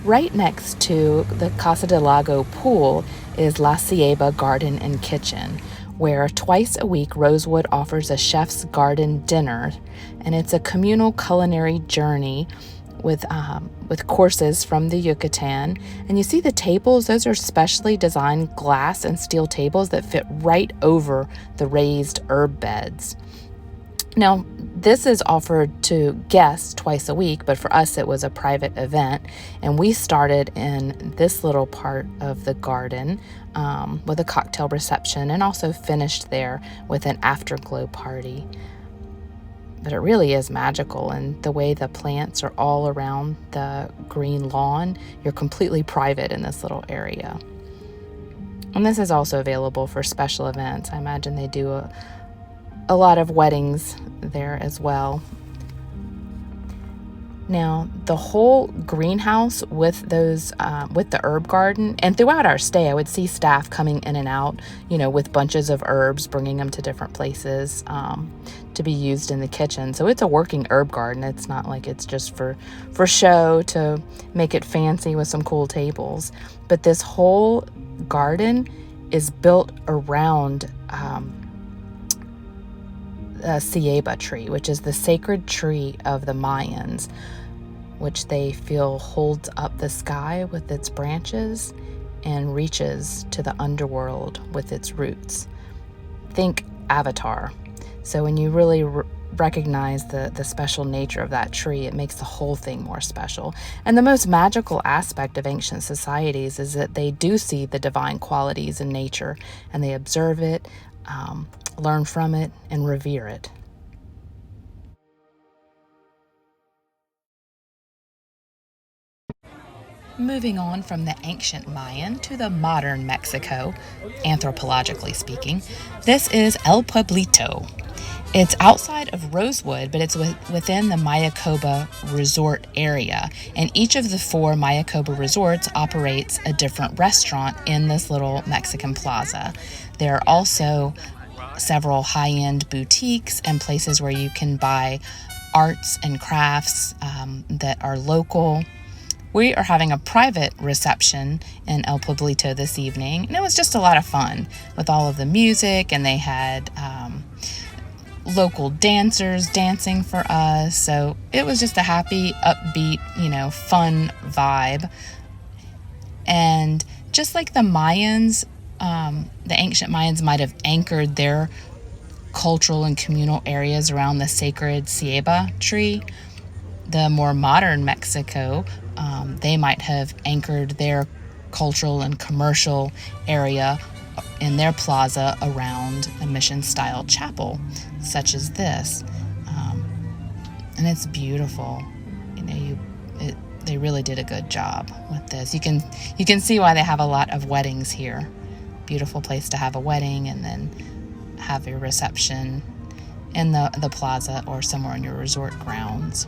Right next to the Casa del Lago pool is La Cieba Garden and Kitchen, where twice a week Rosewood offers a chef's garden dinner, and it's a communal culinary journey with courses from the Yucatan. And you see the tables; those are specially designed glass and steel tables that fit right over the raised herb beds. Now, this is offered to guests twice a week, but for us it was a private event, and we started in this little part of the garden with a cocktail reception, and also finished there with an afterglow party. But it really is magical, and the way the plants are all around the green lawn, you're completely private in this little area. And this is also available for special events. I imagine they do a lot of weddings there as well. Now, the whole greenhouse with those, with the herb garden, and throughout our stay, I would see staff coming in and out, with bunches of herbs, bringing them to different places to be used in the kitchen. So it's a working herb garden. It's not like it's just for show to make it fancy with some cool tables. But this whole garden is built around a Cieba tree, which is the sacred tree of the Mayans, which they feel holds up the sky with its branches and reaches to the underworld with its roots. Think Avatar. So when you really recognize the special nature of that tree, it makes the whole thing more special. And the most magical aspect of ancient societies is that they do see the divine qualities in nature, and they observe it, learn from it, and revere it. Moving on from the ancient Mayan to the modern Mexico, anthropologically speaking, this is El Pueblito. It's outside of Rosewood, but it's within the Mayakoba resort area, and each of the 4 Mayakoba resorts operates a different restaurant in this little Mexican plaza. There are also several high-end boutiques and places where you can buy arts and crafts that are local. We are having a private reception in El Pueblito this evening, and it was just a lot of fun with all of the music, and they had local dancers dancing for us. So it was just a happy, upbeat, fun vibe. And just like the Mayans, the ancient Mayans might have anchored their cultural and communal areas around the sacred Cieba tree, the more modern Mexico, they might have anchored their cultural and commercial area in their plaza around a mission-style chapel, such as this. And it's beautiful. They really did a good job with this. You can see why they have a lot of weddings here. Beautiful place to have a wedding and then have your reception in the plaza or somewhere in your resort grounds.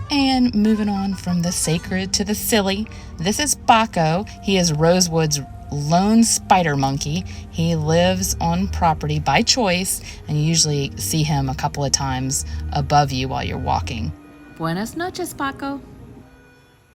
And moving on from the sacred to the silly, this is Paco. He is Rosewood's lone spider monkey. He lives on property by choice, and you usually see him a couple of times above you while you're walking. Buenas noches, Paco.